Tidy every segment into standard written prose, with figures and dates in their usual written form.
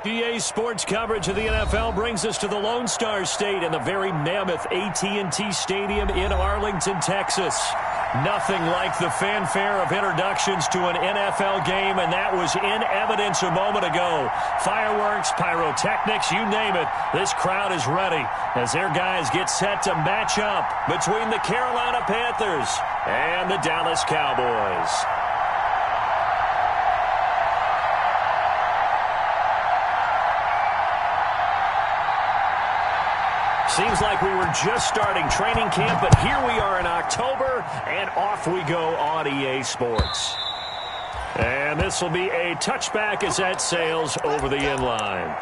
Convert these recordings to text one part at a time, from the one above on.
EA Sports coverage of the NFL brings us to the Lone Star State and the very mammoth AT&T Stadium in Arlington, Texas. Nothing like the fanfare of introductions to an NFL game, and that was in evidence a moment ago. Fireworks, pyrotechnics, you name it. This crowd is ready as their guys get set to match up between the Carolina Panthers and the Dallas Cowboys. Seems like we were just starting training camp, but here we are in October, and off we go on EA Sports. And this will be a touchback as that sails over the inline.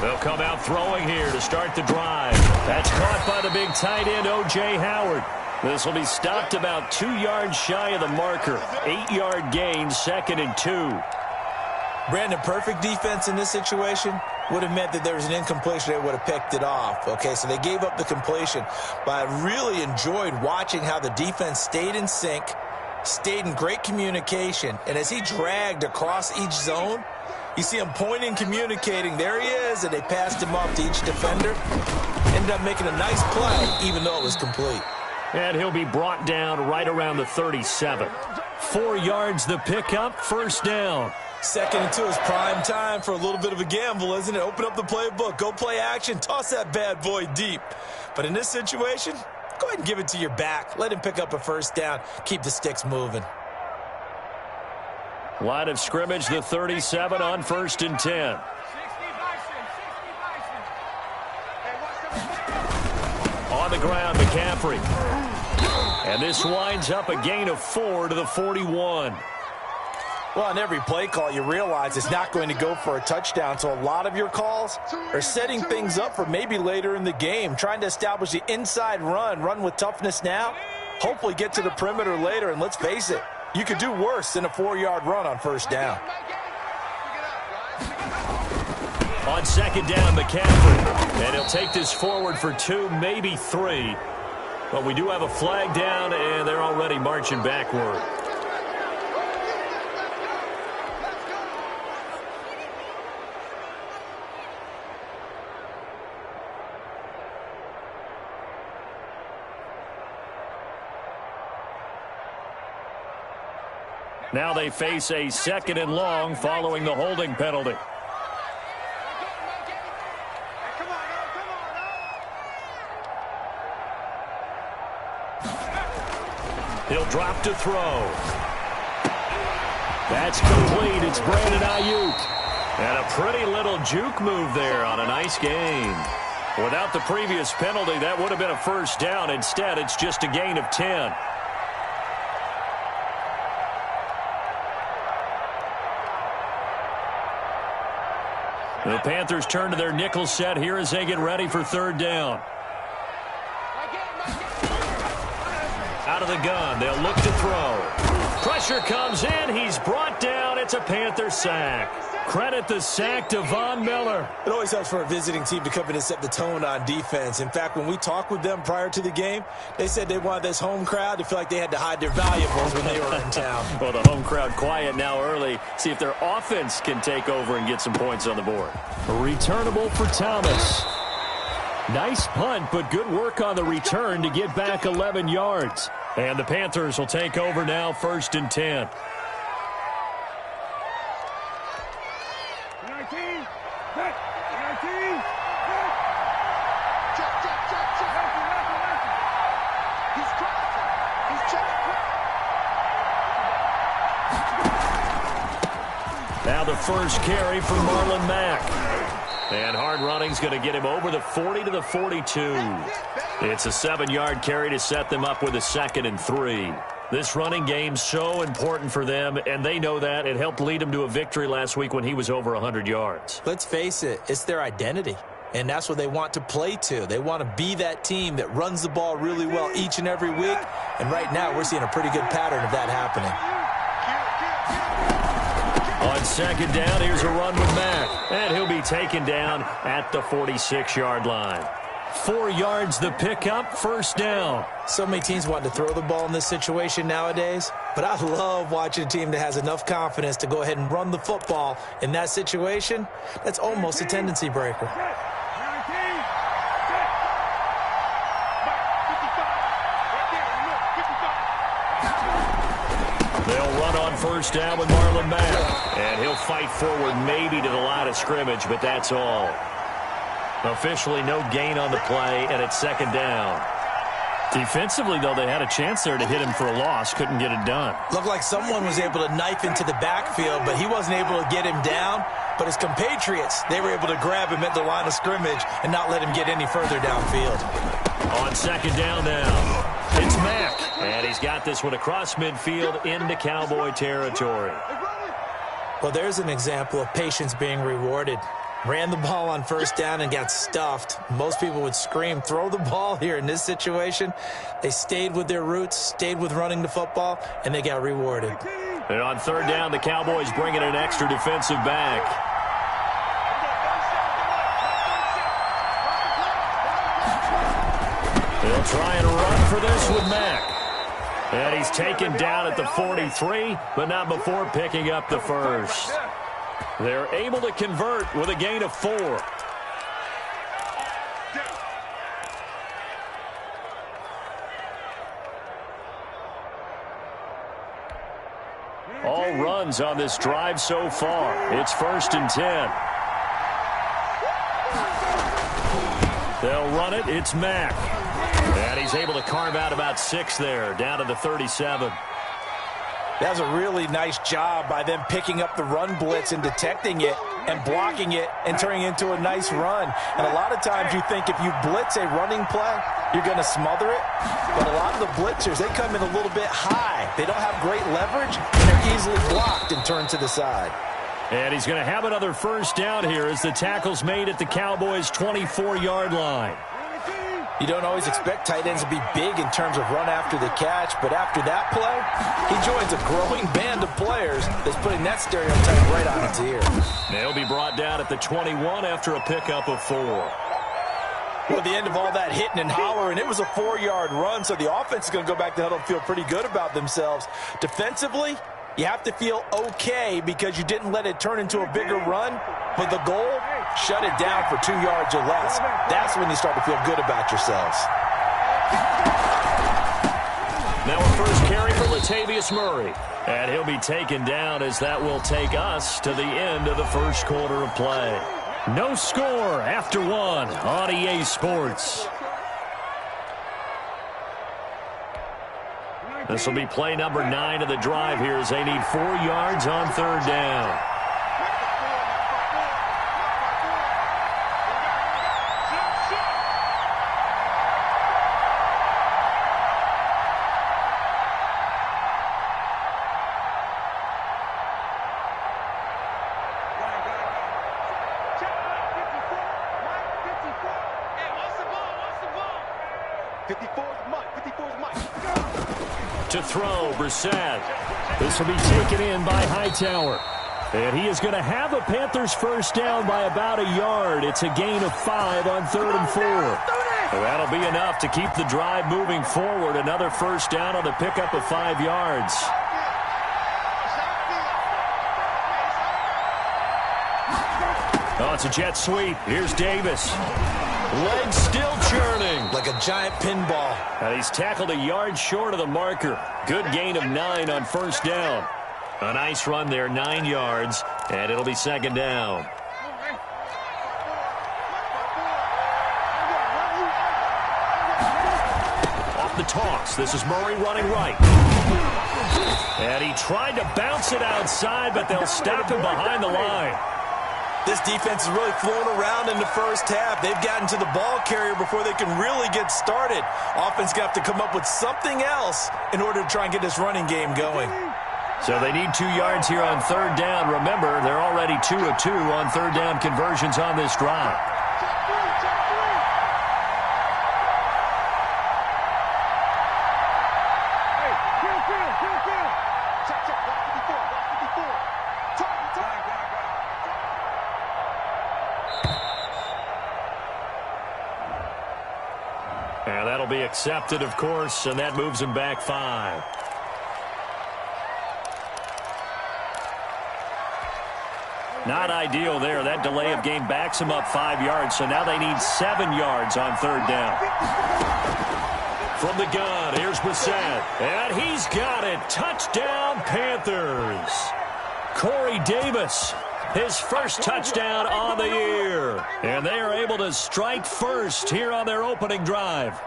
They'll come out throwing here to start the drive. That's caught by the big tight end, O.J. Howard. This will be stopped about 2 yards shy of the marker. 8-yard gain, 2nd and 2. Brandon, perfect defense in this situation would have meant that there was an incompletion. They would have picked it off. Okay, so they gave up the completion. But I really enjoyed watching how the defense stayed in sync, stayed in great communication, and as he dragged across each zone, you see him pointing, communicating. There he is, and they passed him off to each defender. Ended up making a nice play, even though it was complete. And he'll be brought down right around the 37. 4 yards the pickup, first down. 2nd and 2 is prime time for a little bit of a gamble, isn't it? Open up the playbook, go play action, toss that bad boy deep. But in this situation, go ahead and give it to your back. Let him pick up a first down. Keep the sticks moving. Line of scrimmage, the 37 on 1st and 10. On the ground, McCaffrey. And this winds up a gain of 4 to the 41. Well, on every play call, you realize it's not going to go for a touchdown. So a lot of your calls are setting things up for maybe later in the game, trying to establish the inside run with toughness now, hopefully get to the perimeter later, and let's face it, you could do worse than a 4-yard run on first down. On 2nd down, McCaffrey. And he'll take this forward for 2, maybe 3. But we do have a flag down, and they're already marching backward. Now they face a 2nd and long following the holding penalty. He'll drop to throw. That's complete. It's Brandon Ayuk. And a pretty little juke move there on a nice gain. Without the previous penalty, that would have been a first down. Instead, it's just a gain of 10. The Panthers turn to their nickel set here as they get ready for 3rd down. Out of the gun, they'll look to throw. Pressure comes in, he's brought down, it's a Panther sack. Credit the sack to Von Miller. It always helps for a visiting team to come in and set the tone on defense. In fact, when we talked with them prior to the game, they said they wanted this home crowd to feel like they had to hide their valuables when they were in town. Well, the home crowd quiet now early. See if their offense can take over and get some points on the board. Returnable for Thomas. Nice punt, but good work on the return to get back 11 yards. And the Panthers will take over now, 1st and 10. Now the first carry for Marlon Mack. And hard running's going to get him over the 40 to the 42. It's a 7-yard carry to set them up with a 2nd and 3. This running game so important for them, and they know that. It helped lead them to a victory last week when he was over 100 yards. Let's face it, it's their identity, and that's what they want to play to. They want to be that team that runs the ball really well each and every week, and right now we're seeing a pretty good pattern of that happening. On second down, here's a run with Mack, and he'll be taken down at the 46-yard line. 4 yards the pickup, first down. So many teams want to throw the ball in this situation nowadays, but I love watching a team that has enough confidence to go ahead and run the football in that situation. That's almost a tendency breaker. They'll run on first down with Marlon Mack, and he'll fight forward maybe to the line of scrimmage, but that's all. Officially no gain on the play, and it's second down. Defensively, though, they had a chance there to hit him for a loss. Couldn't get it done. Looked like someone was able to knife into the backfield, but he wasn't able to get him down. But his compatriots, they were able to grab him at the line of scrimmage and not let him get any further downfield. On second down now, it's Mack, and he's got this one across midfield into Cowboy territory. Well, there's an example of patience being rewarded. Ran the ball on first down and got stuffed. Most people would scream, throw the ball here in this situation. They stayed with their roots, stayed with running the football, and they got rewarded. And on third down, the Cowboys bring in an extra defensive back. They'll try and run for this with Mack. And he's taken down at the 43, but not before picking up the first. They're able to convert with a gain of 4. All runs on this drive so far. It's 1st and 10. They'll run it. It's Mack. And he's able to carve out about 6 there, down to the 37. That was a really nice job by them picking up the run blitz and detecting it and blocking it and turning it into a nice run. And a lot of times you think if you blitz a running play, you're going to smother it. But a lot of the blitzers, they come in a little bit high. They don't have great leverage, and they're easily blocked and turned to the side. And he's going to have another first down here as the tackle's made at the Cowboys' 24-yard line. You don't always expect tight ends to be big in terms of run after the catch, but after that play, he joins a growing band of players that's putting that stereotype right on its ear. They'll be brought down at the 21 after a pickup of 4. Well, at the end of all that hitting and hollering, it was a 4-yard run, so the offense is going to go back to huddle and feel pretty good about themselves. Defensively, you have to feel okay because you didn't let it turn into a bigger run, but the goal, shut it down for 2 yards or less. That's when you start to feel good about yourselves. Now a first carry for Latavius Murray. And he'll be taken down as that will take us to the end of the first quarter of play. No score after 1 on EA Sports. This will be play number 9 of the drive here as they need 4 yards on third down. To throw, Brissett. This will be taken in by Hightower. And he is going to have a Panthers first down by about a yard. It's a gain of 5 on 3rd and 4. Well, that'll be enough to keep the drive moving forward. Another first down on the pickup of 5 yards. Oh, it's a jet sweep. Here's Davis. Legs still churning. Like a giant pinball. And he's tackled a yard short of the marker. Good gain of 9 on first down. A nice run there, 9 yards, and it'll be second down. Off the toss, this is Murray running right. And he tried to bounce it outside, but they'll stop him behind the line. This defense is really flowing around in the first half. They've gotten to the ball carrier before they can really get started. Offense got to come up with something else in order to try and get this running game going. So they need 2 yards here on third down. Remember, they're already 2 of 2 on third down conversions on this drive. And that'll be accepted, of course, and that moves him back 5. Not ideal there. That delay of game backs him up 5 yards, so now they need 7 yards on third down. From the gun, here's Brissett, and he's got it. Touchdown, Panthers. Corey Davis, his first touchdown on the year. And they are able to strike first here on their opening drive.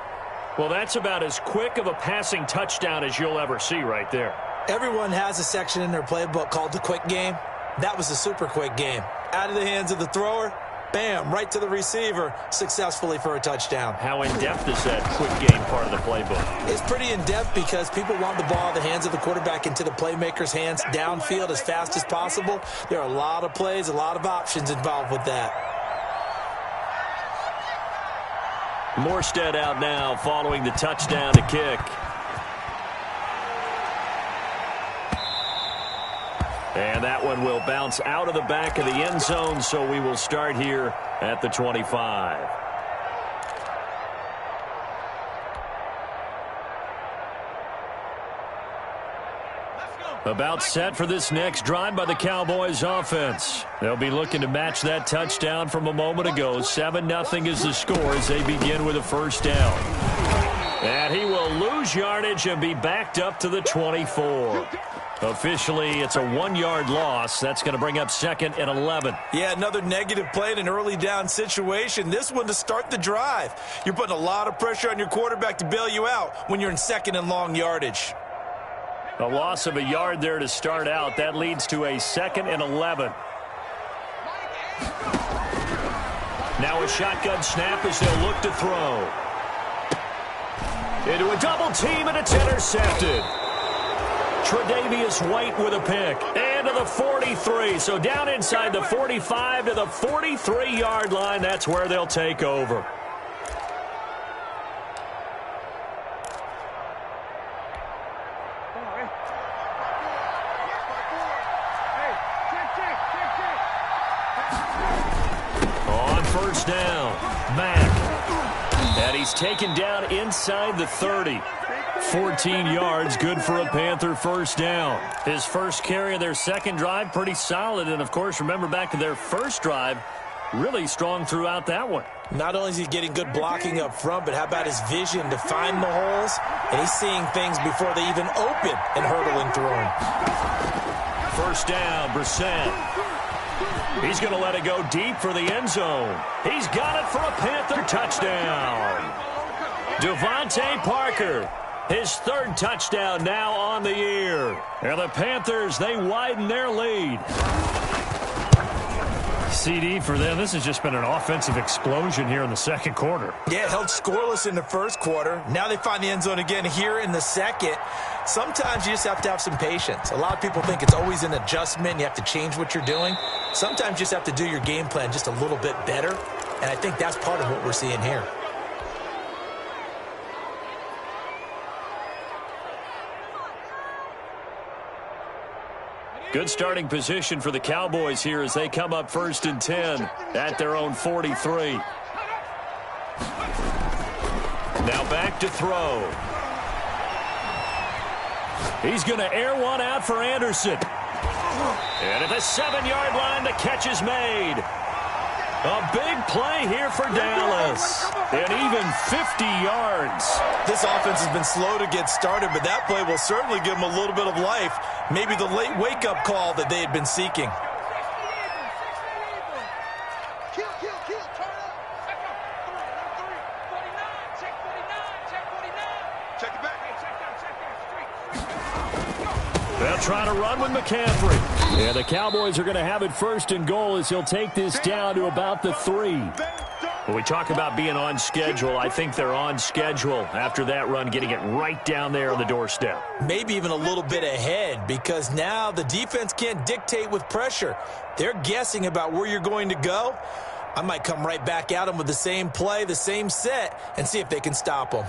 Well, that's about as quick of a passing touchdown as you'll ever see right there. Everyone has a section in their playbook called the quick game. That was a super quick game. Out of the hands of the thrower, bam, right to the receiver, successfully for a touchdown. How in-depth is that quick game part of the playbook? It's pretty in-depth because people want the ball in the hands of the quarterback into the playmaker's hands downfield as fast as possible. There are a lot of plays, a lot of options involved with that. Morstead out now following the touchdown to kick. And that one will bounce out of the back of the end zone, so we will start here at the 25. About set for this next drive by the Cowboys offense. They'll be looking to match that touchdown from a moment ago. 7-0 is the score as they begin with a first down. And he will lose yardage and be backed up to the 24. Officially, it's a 1-yard loss. That's going to bring up 2nd and 11. Yeah, another negative play in an early down situation. This one to start the drive. You're putting a lot of pressure on your quarterback to bail you out when you're in 2nd and long yardage. A loss of a yard there to start out. That leads to a 2nd and 11. Now a shotgun snap as they'll look to throw. Into a double team, and it's intercepted. Tre'Davious White with a pick. And to the 43. So down inside the 45 to the 43-yard line. That's where they'll take over. On first down, Mack. And he's taken down inside the 30. 14 yards, good for a Panther first down. His first carry of their second drive, pretty solid. And, of course, remember back to their first drive, really strong throughout that one. Not only is he getting good blocking up front, but how about his vision to find the holes? And he's seeing things before they even open and hurdling through them. First down, Brissett. He's going to let it go deep for the end zone. He's got it for a Panther touchdown. Devontae Parker, his third touchdown now on the year. And the Panthers, they widen their lead. CD for them. This has just been an offensive explosion here in the second quarter. Yeah, held scoreless in the first quarter. Now they find the end zone again here in the second. Sometimes you just have to have some patience. A lot of people think it's always an adjustment. You have to change what you're doing. Sometimes you just have to do your game plan just a little bit better. And I think that's part of what we're seeing here. Good starting position for the Cowboys here as they come up 1st and 10 at their own 43. Now back to throw. He's going to air one out for Anderson. And at the 7-yard line, the catch is made. A big play here for Dallas. And even 50 yards. This offense has been slow to get started, but that play will certainly give them a little bit of life. Maybe the late wake-up call that they had been seeking. They'll try to run with McCaffrey. And the Cowboys are going to have it first and goal as he'll take this down to about the 3. When we talk about being on schedule, I think they're on schedule after that run, getting it right down there on the doorstep. Maybe even a little bit ahead, because now the defense can't dictate with pressure. They're guessing about where you're going to go. I might come right back at them with the same play, the same set, and see if they can stop them.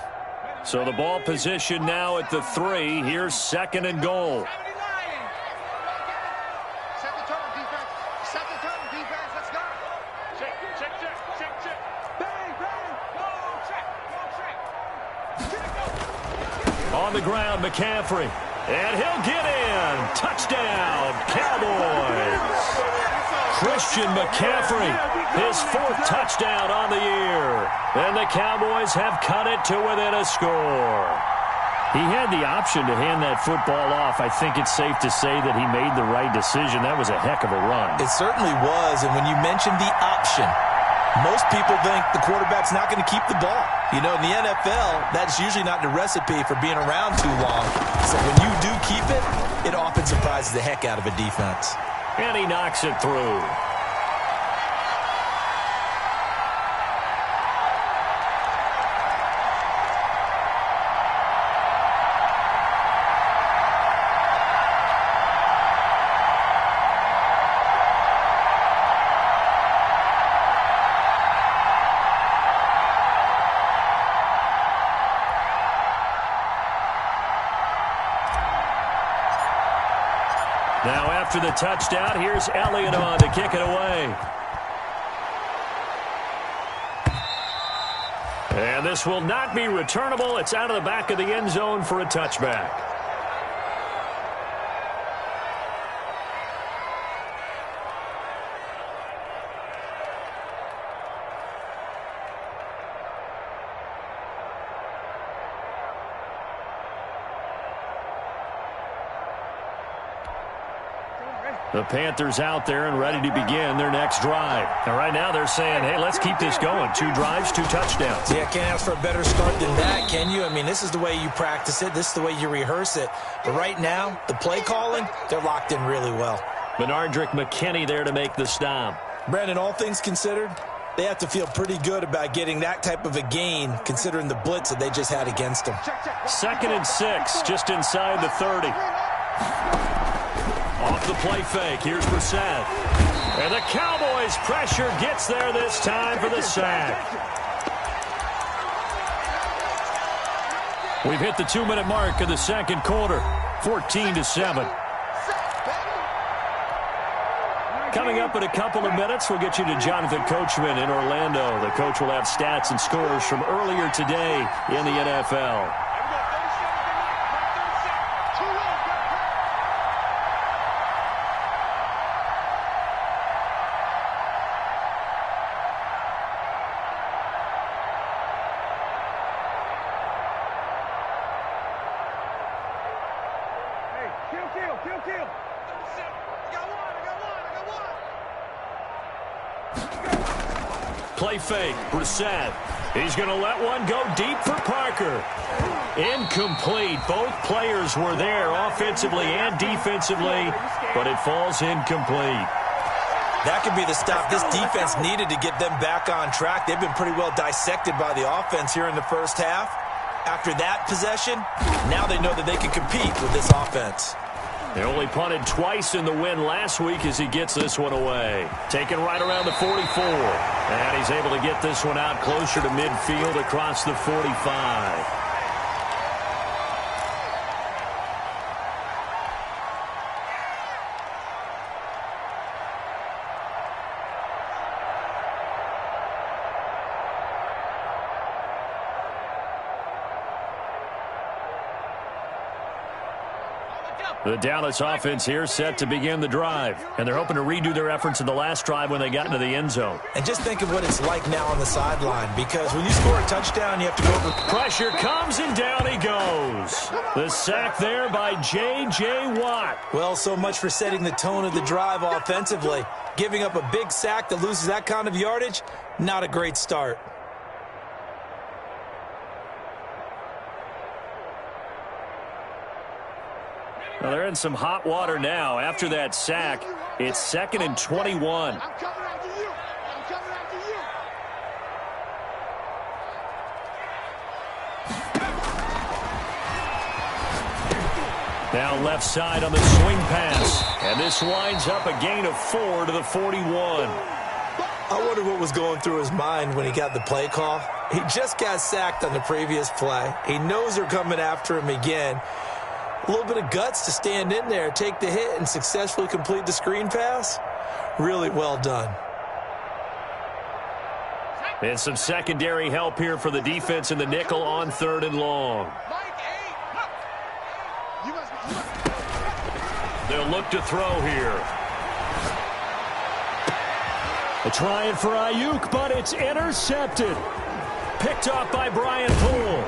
So the ball position now at the 3. Here's second and goal. On the ground, McCaffrey. And he'll get in. Touchdown, Cowboys. Christian McCaffrey, his 4th touchdown on the year. And the Cowboys have cut it to within a score. He had the option to hand that football off. I think it's safe to say that he made the right decision. That was a heck of a run. It certainly was, and when you mentioned the option, most people think the quarterback's not going to keep the ball. You know, in the NFL, that's usually not the recipe for being around too long. So when you do keep it, it often surprises the heck out of a defense. And he knocks it through. Now after the touchdown, here's Elliott on to kick it away. And this will not be returnable. It's out of the back of the end zone for a touchback. The Panthers out there and ready to begin their next drive. And right now they're saying, hey, let's keep this going. 2 drives, 2 touchdowns. Yeah, can't ask for a better start than that, can you? I mean, this is the way you practice it. This is the way you rehearse it. But right now, the play calling, they're locked in really well. Benardrick McKinney there to make the stop. Brandon, all things considered, they have to feel pretty good about getting that type of a gain, considering the blitz that they just had against them. 2nd and 6, just inside the 30. Off the play fake, here's Brissett. And the Cowboys' pressure gets there this time for the sack. We've hit the 2-minute mark of the second quarter, 14-7. Coming up in a couple of minutes, we'll get you to Jonathan Coachman in Orlando. The coach will have stats and scores from earlier today in the NFL. Play fake, Brissett. He's going to let one go deep for Parker. Incomplete. Both players were there offensively and defensively, but it falls incomplete. That could be the stop this defense needed to get them back on track. They've been pretty well dissected by the offense here in the first half. After that possession, now they know that they can compete with this offense. They only punted twice in the win last week as he gets this one away. Taken right around the 44. And he's able to get this one out closer to midfield across the 45. The Dallas offense here set to begin the drive. And they're hoping to redo their efforts in the last drive when they got into the end zone. And just think of what it's like now on the sideline, because when you score a touchdown, you have to go over. Pressure comes and down he goes. The sack there by J.J. Watt. Well, so much for setting the tone of the drive offensively. Giving up a big sack that loses that kind of yardage, not a great start. Well, they're in some hot water now. After that sack, it's 2nd and 21. Now left side on the swing pass. And this winds up a gain of 4 to the 41. I wonder what was going through his mind when he got the play call. He just got sacked on the previous play. He knows they're coming after him again. A little bit of guts to stand in there, take the hit, and successfully complete the screen pass. Really well done. And some secondary help here for the defense in the nickel on 3rd and long. They'll look to throw here. They're trying for Ayuk, but it's intercepted. Picked off by Brian Poole.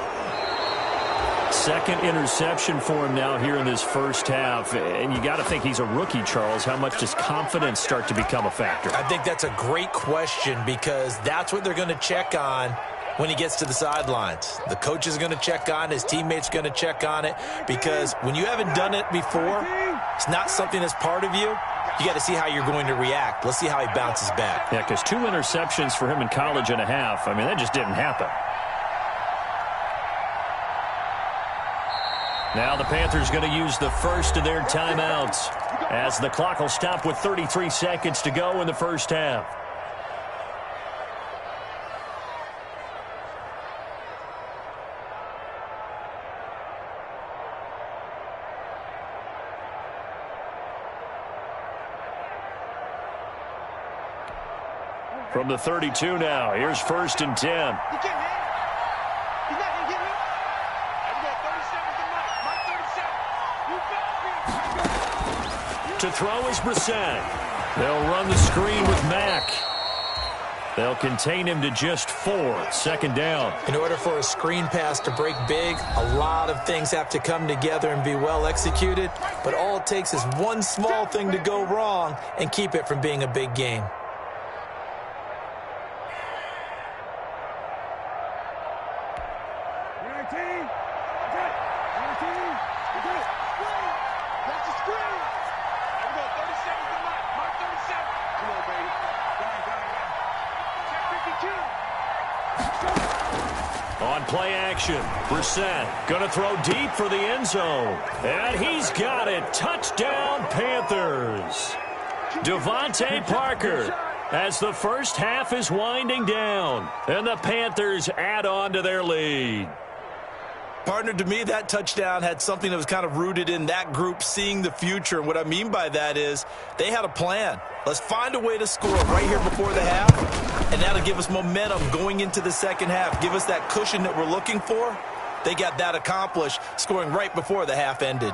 2nd interception for him now here in this first half. And you got to think he's a rookie, Charles. How much does confidence start to become a factor? I think that's a great question because that's what they're going to check on when he gets to the sidelines. The coach is going to check on it. His teammates are going to check on it because when you haven't done it before, it's not something that's part of you. You got to see how you're going to react. Let's see how he bounces back. Yeah, because 2 interceptions for him in college and a half. I mean, that just didn't happen. Now the Panthers going to use the first of their timeouts as the clock will stop with 33 seconds to go in the first half. From the 32 now, here's 1st and 10. To throw is Brissett. They'll run the screen with Mack. They'll contain him to just 4. 2nd down. In order for a screen pass to break big, a lot of things have to come together and be well executed. But all it takes is one small thing to go wrong and keep it from being a big game. On play action, Brissett going to throw deep for the end zone. And he's got it. Touchdown, Panthers. Devontae Parker as the first half is winding down. And the Panthers add on to their lead. Partner, to me, that touchdown had something that was kind of rooted in that group seeing the future. And what I mean by that is they had a plan. Let's find a way to score right here before the half, and that'll give us momentum going into the second half, give us that cushion that we're looking for. They got that accomplished, scoring right before the half ended.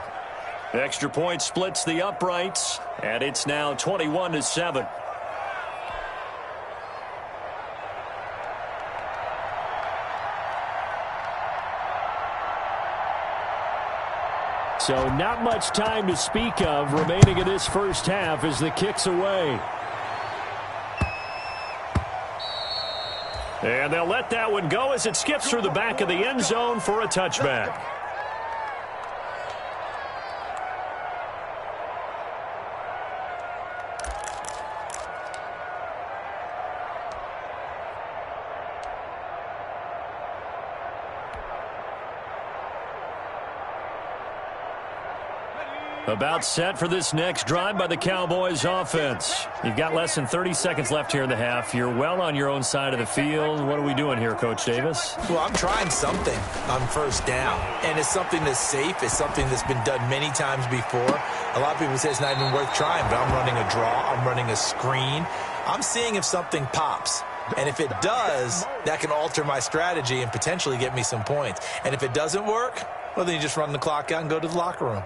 Extra point splits the uprights, and it's now 21-7. So not much time to speak of remaining in this first half as the kick's away. And they'll let that one go as it skips through the back of the end zone for a touchback. About set for this next drive by the Cowboys offense. You've got less than 30 seconds left here in the half. You're well on your own side of the field. What are we doing here, Coach Davis? Well, I'm trying something on first down, and it's something that's safe. It's something that's been done many times before. A lot of people say it's not even worth trying, but I'm running a draw. I'm running a screen. I'm seeing if something pops. And if it does, that can alter my strategy and potentially get me some points. And if it doesn't work, well, then you just run the clock out and go to the locker room.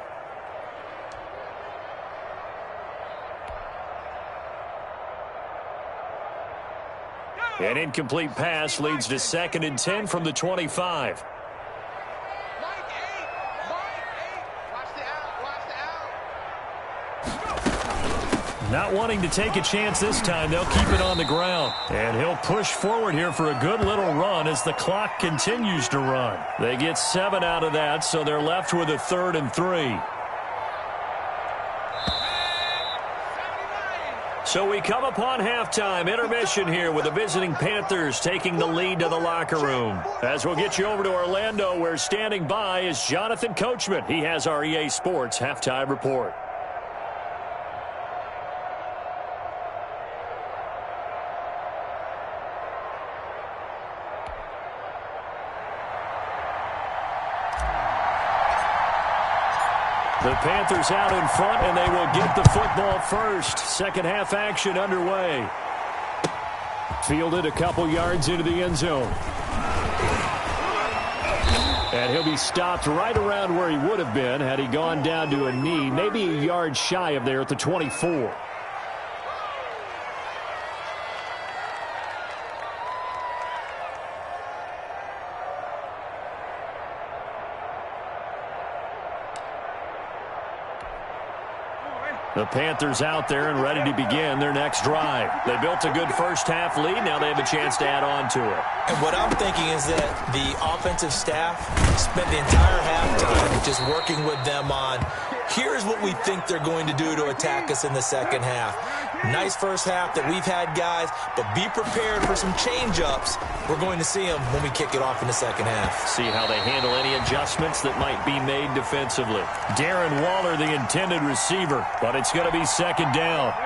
An incomplete pass leads to 2nd and 10 from the 25. Not wanting to take a chance this time, they'll keep it on the ground. And he'll push forward here for a good little run as the clock continues to run. They get 7 out of that, so they're left with a 3rd and 3. So we come upon halftime, intermission here with the visiting Panthers taking the lead to the locker room. As we'll get you over to Orlando, where standing by is Jonathan Coachman. He has our EA Sports halftime report. The Panthers out in front, and they will get the football first. Second half action underway. Fielded a couple yards into the end zone. And he'll be stopped right around where he would have been had he gone down to a knee, maybe a yard shy of there at the 24. The Panthers out there and ready to begin their next drive. They built a good first-half lead. Now they have a chance to add on to it. And what I'm thinking is that the offensive staff spent the entire halftime just working with them on, here's what we think they're going to do to attack us in the second half. Nice first half that we've had, guys, but be prepared for some change-ups. We're going to see them when we kick it off in the second half. See how they handle any adjustments that might be made defensively. Darren Waller, the intended receiver, but it's going to be second down.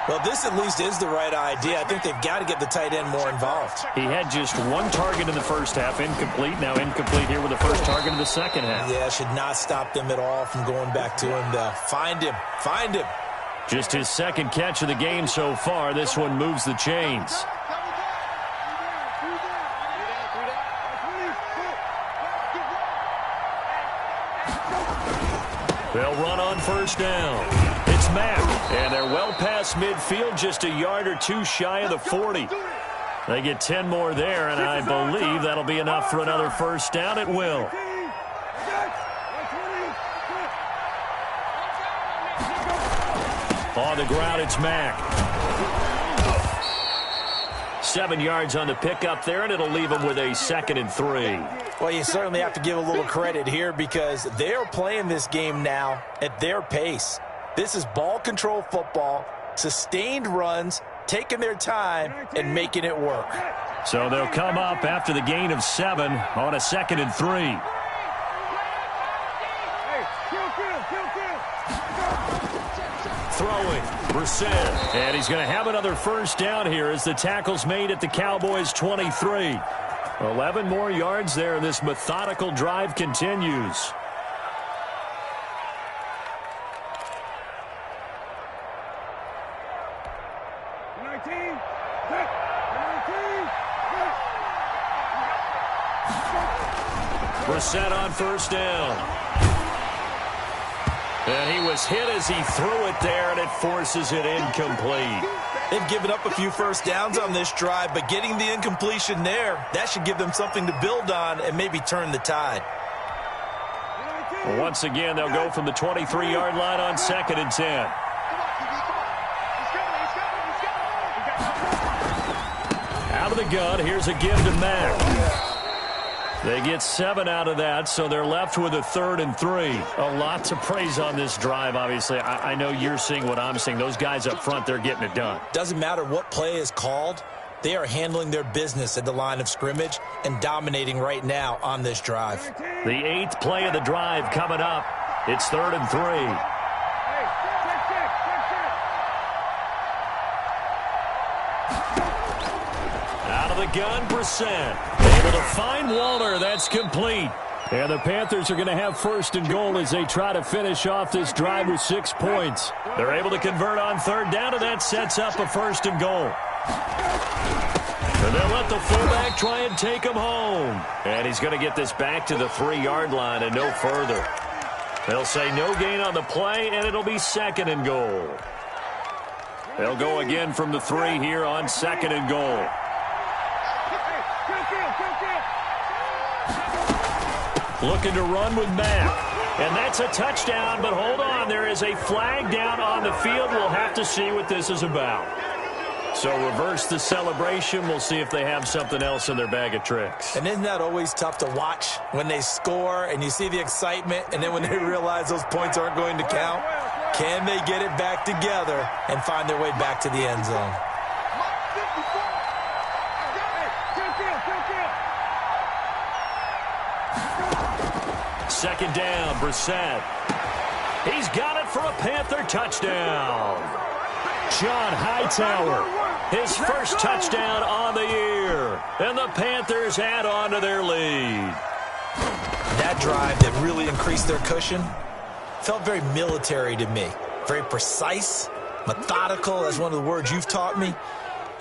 Well, this at least is the right idea. I think they've got to get the tight end more involved. He had just one target in the first half, incomplete. Now incomplete here with the first target in the second half. Yeah, should not stop them at all from going back to him, though. Find him. Find him. Just his second catch of the game so far. This one moves the chains. They'll run on first down. It's Mack, and they're well past midfield, just a yard or two shy of the 40. They get 10 more there, and I believe that'll be enough for another first down. It will. On the ground, it's Mack. 7 yards on the pickup there, and it'll leave them with a 2nd and 3. Well, you certainly have to give a little credit here because they're playing this game now at their pace. This is ball control football, sustained runs, taking their time, and making it work. So they'll come up after the gain of 7 on a 2nd and 3. Throwing, Brissett. And he's going to have another first down here as the tackle's made at the Cowboys' 23. 11 more yards there. This methodical drive continues. Brissett on first down. And he was hit as he threw it there, and it forces it incomplete. They've given up a few first downs on this drive, but getting the incompletion there, that should give them something to build on and maybe turn the tide. Once again, they'll go from the 23-yard line on 2nd and 10. Out of the gun, here's a give to Mack. They get 7 out of that, so they're left with a 3rd and 3. A lot to praise on this drive, obviously. I know you're seeing what I'm seeing. Those guys up front, they're getting it done. Doesn't matter what play is called. They are handling their business at the line of scrimmage and dominating right now on this drive. The 8th play of the drive coming up. It's 3rd and 3. The gun, Brissett. Able to find Waller. That's complete. And the Panthers are going to have 1st and goal as they try to finish off this drive with 6 points. They're able to convert on 3rd down, and that sets up a 1st and goal. And they'll let the fullback try and take him home. And he's going to get this back to the 3-yard line and no further. They'll say no gain on the play, and it'll be 2nd and goal. They'll go again from the 3 here on 2nd and goal. Looking to run with Mack. And that's a touchdown, but hold on. There is a flag down on the field. We'll have to see what this is about. So reverse the celebration. We'll see if they have something else in their bag of tricks. And isn't that always tough to watch when they score and you see the excitement, and then when they realize those points aren't going to count? Can they get it back together and find their way back to the end zone? Second down, Brissett. He's got it for a Panther touchdown. John Hightower, his first touchdown on the year. And the Panthers add on to their lead. That drive that really increased their cushion felt very military to me. Very precise, methodical, that's one of the words you've taught me.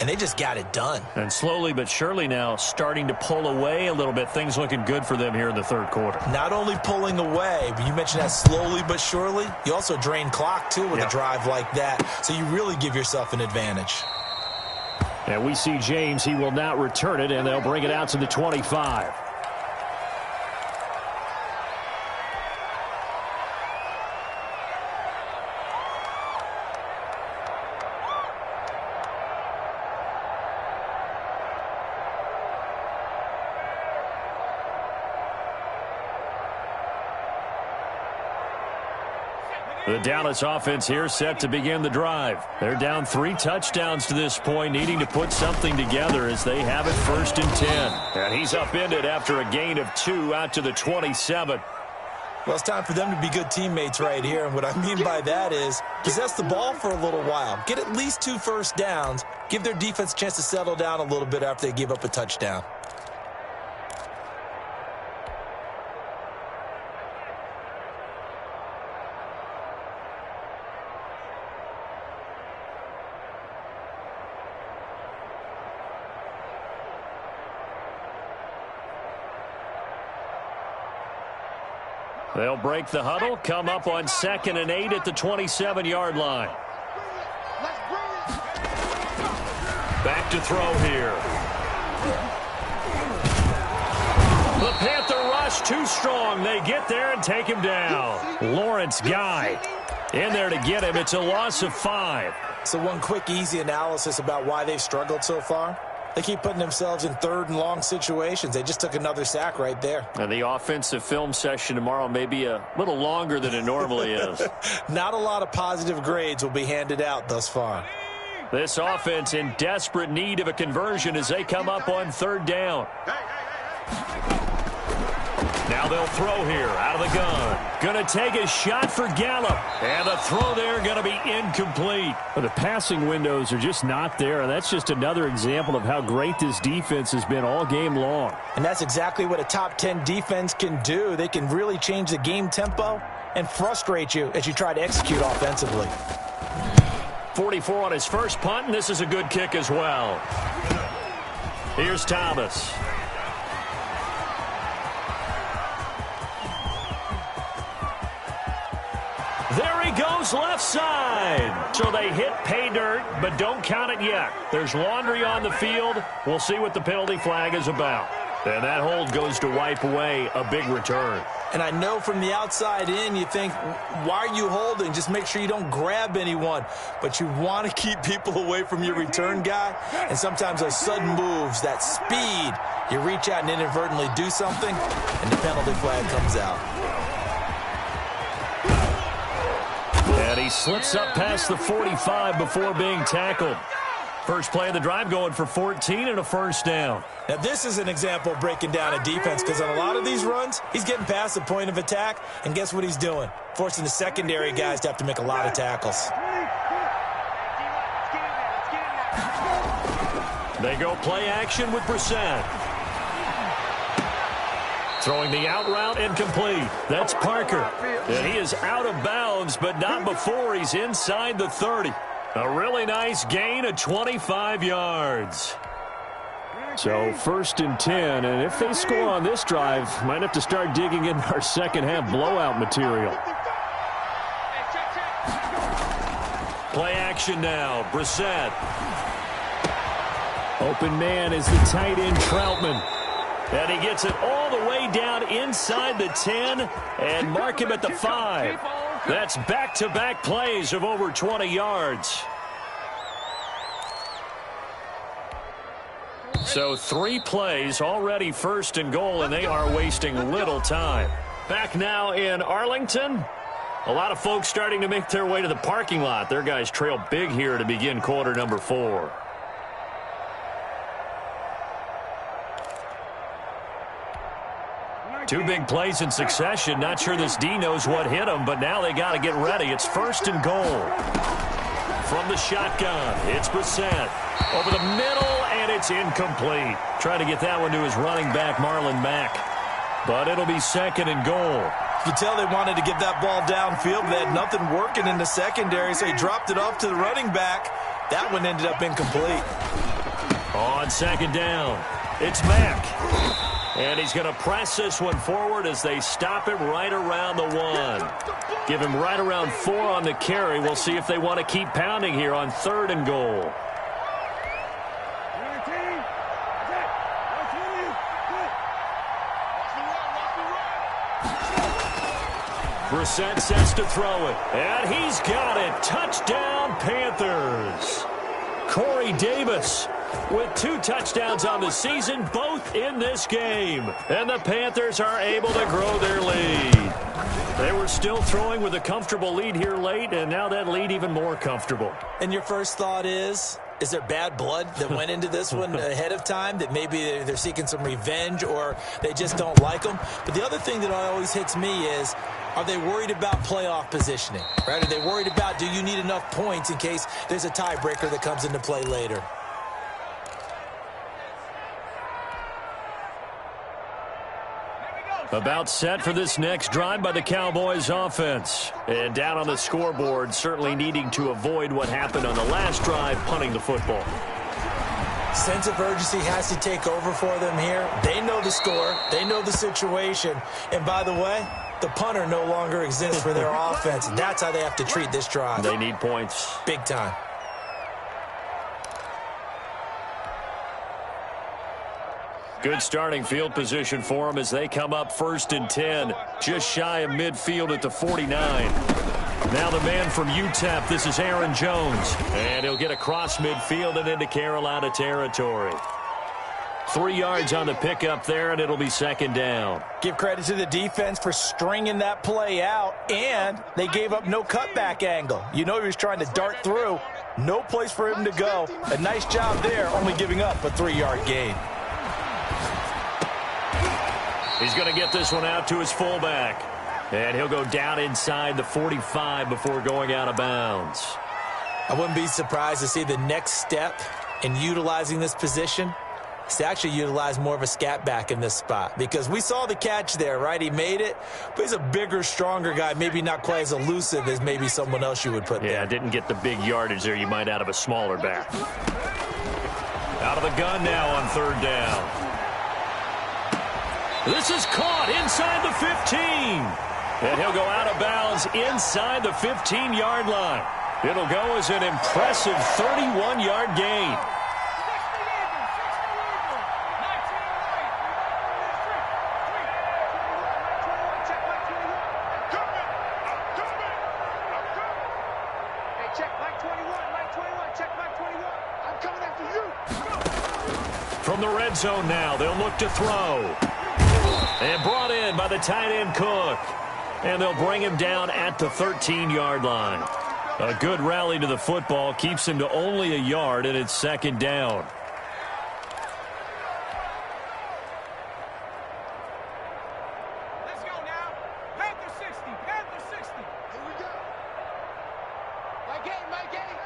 And they just got it done. And slowly but surely now starting to pull away a little bit. Things looking good for them here in the third quarter. Not only pulling away, but you mentioned that slowly but surely. You also drain clock, too, with a drive like that. So you really give yourself an advantage. And we see James. He will not return it, and they'll bring it out to the 25. The Dallas offense here set to begin the drive. They're down 3 touchdowns to this point, needing to put something together as they have it 1st and 10. And he's upended after a gain of 2 out to the 27. Well, it's time for them to be good teammates right here. And what I mean by that is possess the ball for a little while. Get at least 2 first downs. Give their defense a chance to settle down a little bit after they give up a touchdown. They'll break the huddle, come up on 2nd and 8 at the 27-yard line. Back to throw here. The Panther rush too strong. They get there and take him down. Lawrence Guy in there to get him. It's a loss of 5. So one quick, easy analysis about why they've struggled so far. They keep putting themselves in 3rd and long situations. They just took another sack right there. And the offensive film session tomorrow may be a little longer than it normally is. Not a lot of positive grades will be handed out thus far. This offense in desperate need of a conversion as they come up on 3rd down. Now they'll throw here out of the gun. Going to take a shot for Gallup. And the throw there going to be incomplete. But the passing windows are just not there. And that's just another example of how great this defense has been all game long. And that's exactly what a top 10 defense can do. They can really change the game tempo and frustrate you as you try to execute offensively. 44 on his first punt, and this is a good kick as well. Here's Thomas. There he goes left side. So they hit pay dirt, but don't count it yet. There's laundry on the field. We'll see what the penalty flag is about. And that hold goes to wipe away a big return. And I know from the outside in, you think, why are you holding? Just make sure you don't grab anyone. But you want to keep people away from your return guy. And sometimes those sudden moves, that speed, you reach out and inadvertently do something, and the penalty flag comes out. And he slips up past the 45 before being tackled. First play of the drive going for 14 and a first down. Now, this is an example of breaking down a defense because on a lot of these runs, he's getting past the point of attack, and guess what he's doing? Forcing the secondary guys to have to make a lot of tackles. They go play action with Brissett. Throwing the out route incomplete. That's Parker. And he is out of bounds, but not before he's inside the 30. A really nice gain of 25 yards. So 1st and 10, and if they score on this drive, might have to start digging in our second half blowout material. Play action now. Brissett. Open man is the tight end Troutman. And he gets it all the way down inside the 10 and mark him at the 5. That's back-to-back plays of over 20 yards. So 3 plays already 1st and goal, and they are wasting little time. Back now in Arlington. A lot of folks starting to make their way to the parking lot. Their guys trail big here to begin quarter number 4. Two big plays in succession. Not sure this D knows what hit him, but now they got to get ready. It's 1st and goal. From the shotgun, it's Brissett. Over the middle, and it's incomplete. Trying to get that one to his running back, Marlon Mack. But it'll be 2nd and goal. You can tell they wanted to get that ball downfield. They had nothing working in the secondary, so he dropped it off to the running back. That one ended up incomplete. On 2nd down, it's Mack. And he's going to press this one forward as they stop him right around the 1. Give him right around 4 on the carry. We'll see if they want to keep pounding here on 3rd and goal. Brissett sets to throw it, and he's got it. Touchdown, Panthers. Corey Davis with 2 touchdowns on the season, both in this game. And the Panthers are able to grow their lead. They were still throwing with a comfortable lead here late, and now that lead even more comfortable. And your first thought is there bad blood that went into this one ahead of time, that maybe they're seeking some revenge or they just don't like them? But the other thing that always hits me is, are they worried about playoff positioning? Right? Are they worried about, do you need enough points in case there's a tiebreaker that comes into play later? About set for this next drive by the Cowboys offense. And down on the scoreboard, certainly needing to avoid what happened on the last drive, punting the football. Sense of urgency has to take over for them here. They know the score. They know the situation. And by the way, the punter no longer exists for their offense. That's how they have to treat this drive. They need points. Big time. Good starting field position for them as they come up 1st and 10. Just shy of midfield at the 49. Now the man from UTEP, this is Aaron Jones. And he'll get across midfield and into Carolina territory. 3 yards on the pickup there, and it'll be 2nd down. Give credit to the defense for stringing that play out, and they gave up no cutback angle. You know he was trying to dart through. No place for him to go. A nice job there, only giving up a 3-yard gain. He's going to get this one out to his fullback. And he'll go down inside the 45 before going out of bounds. I wouldn't be surprised to see the next step in utilizing this position is to actually utilize more of a scat back in this spot. Because we saw the catch there, right? He made it, but he's a bigger, stronger guy, maybe not quite as elusive as maybe someone else you would put there. Yeah, didn't get the big yardage there you might out of a smaller back. Out of the gun now on 3rd down. This is caught inside the 15. And he'll go out of bounds inside the 15-yard line. It'll go as an impressive 31-yard gain. From the red zone now, they'll look to throw. And brought in by the tight end Cook. And they'll bring him down at the 13-yard line. A good rally to the football keeps him to only a yard, and it's 2nd down. Let's go now. Panther 60. Panther 60. Here we go. My game, my game.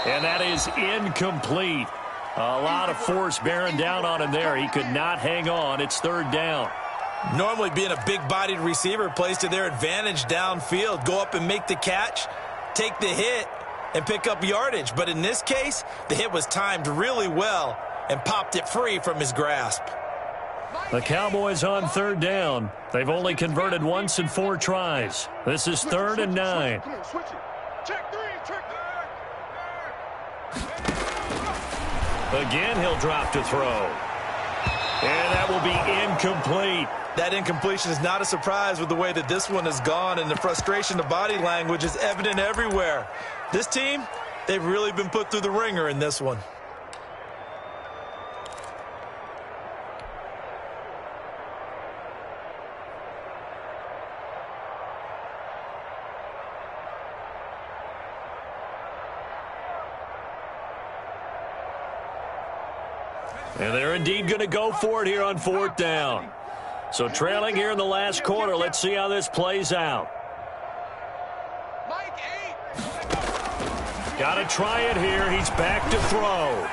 And that is incomplete. A lot of force bearing down on him there. He could not hang on. It's 3rd down. Normally being a big-bodied receiver plays to their advantage downfield. Go up and make the catch, take the hit, and pick up yardage. But in this case, the hit was timed really well and popped it free from his grasp. The Cowboys on 3rd down. They've only converted once in 4 tries. This is 3rd and 9. Switch it. Check 3, check 3. Again, he'll drop to throw. And that will be incomplete. That incompletion is not a surprise with the way that this one has gone, and the frustration of body language is evident everywhere. This team, they've really been put through the ringer in this one. And they're indeed going to go for it here on 4th down. So trailing here in the last quarter. Let's see how this plays out. Got to try it here. He's back to throw.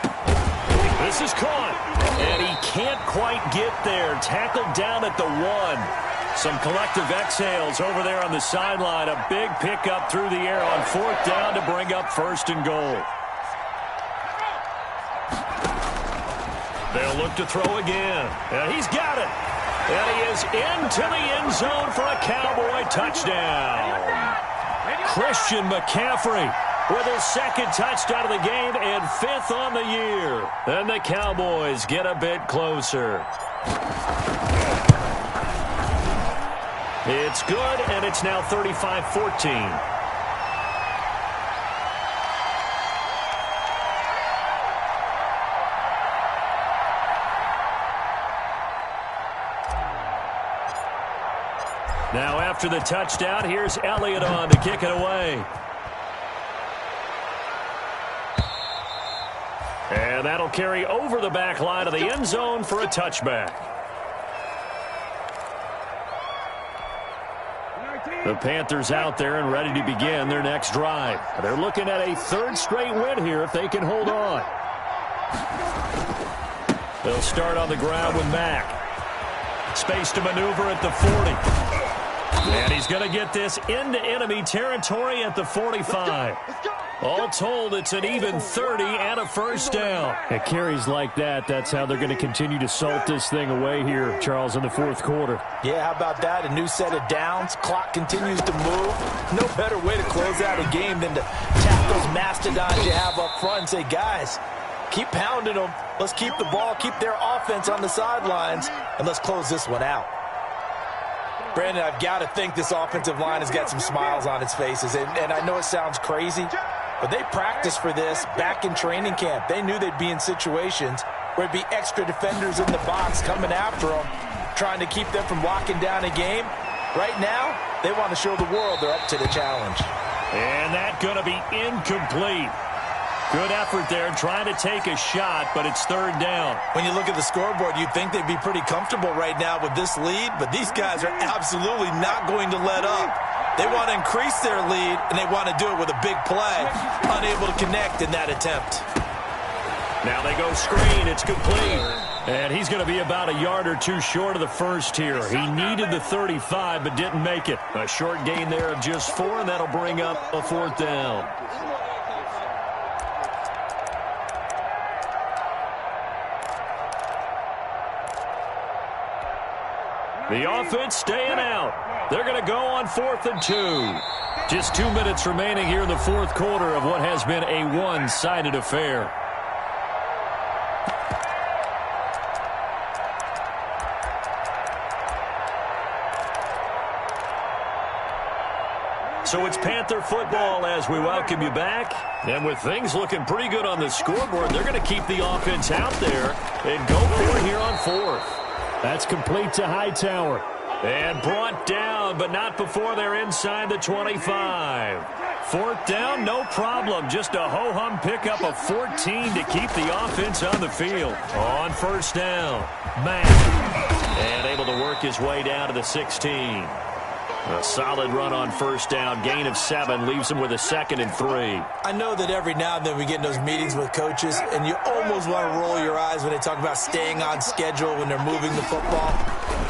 This is caught. And he can't quite get there. Tackled down at the 1. Some collective exhales over there on the sideline. A big pickup through the air on 4th down to bring up 1st and goal. They'll look to throw again. And he's got it. And he is into the end zone for a Cowboy touchdown. Christian McCaffrey with his 2nd touchdown of the game and 5th on the year. And the Cowboys get a bit closer. It's good, and it's now 35-14. Now after the touchdown, here's Elliott on to kick it away. And that'll carry over the back line of the end zone for a touchback. The Panthers out there and ready to begin their next drive. They're looking at a 3rd straight win here if they can hold on. They'll start on the ground with Mack. Space to maneuver at the 40. And he's going to get this into enemy territory at the 45. All told, it's an even 30 and a 1st down. At carries like that, that's how they're going to continue to salt this thing away here, Charles, in the 4th quarter. Yeah, how about that? A new set of downs. Clock continues to move. No better way to close out a game than to tap those mastodons you have up front and say, guys, keep pounding them. Let's keep the ball, keep their offense on the sidelines, and let's close this one out. Brandon, I've got to think this offensive line has got some smiles on its faces. And I know it sounds crazy, but they practiced for this back in training camp. They knew they'd be in situations where it'd be extra defenders in the box coming after them, trying to keep them from locking down a game. Right now, they want to show the world they're up to the challenge. And that's going to be incomplete. Good effort there trying to take a shot, but it's 3rd down. When you look at the scoreboard, you'd think they'd be pretty comfortable right now with this lead, but these guys are absolutely not going to let up. They want to increase their lead, and they want to do it with a big play. Unable to connect in that attempt. Now they go screen. It's complete. And he's going to be about a yard or 2 short of the 1st here. He needed the 35, but didn't make it. A short gain there of just 4, and that'll bring up a 4th down. The offense staying out. They're going to go on 4th and 2. Just 2 minutes remaining here in the 4th quarter of what has been a one-sided affair. So it's Panther football as we welcome you back. And with things looking pretty good on the scoreboard, they're going to keep the offense out there and go for it here on 4th. That's complete to Hightower. And brought down, but not before they're inside the 25. 4th down, no problem. Just a ho-hum pickup of 14 to keep the offense on the field. On 1st down, Mack. And able to work his way down to the 16. A solid run on 1st down. Gain of 7 leaves him with a 2nd and 3. I know that every now and then we get in those meetings with coaches, and you almost want to roll your eyes when they talk about staying on schedule when they're moving the football.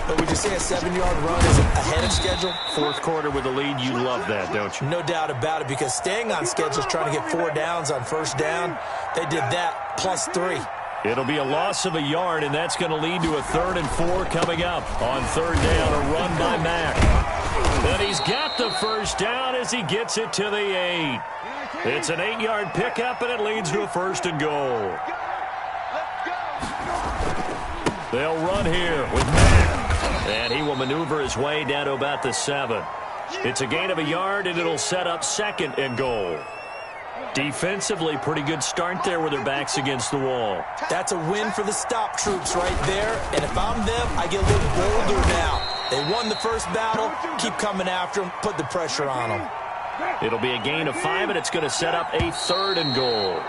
But would you say a 7-yard run is ahead of schedule? 4th quarter with the lead, you love that, don't you? No doubt about it, because staying on schedule is trying to get 4 downs on 1st down. They did that plus 3. It'll be a loss of a yard, and that's going to lead to a 3rd and 4 coming up. On 3rd down, a run by Mack. And he's got the 1st down as he gets it to the 8. It's an 8-yard pickup, and it leads to a 1st and goal. They'll run here with Mack. And he will maneuver his way down to about the 7. It's a gain of a yard, and it'll set up 2nd and goal. Defensively, pretty good start there with their backs against the wall. That's a win for the stop troops right there. And if I'm them, I get a little bolder now. They won the first battle. Keep coming after them. Put the pressure on them. It'll be a gain of 5, and it's going to set up a 3rd and goal.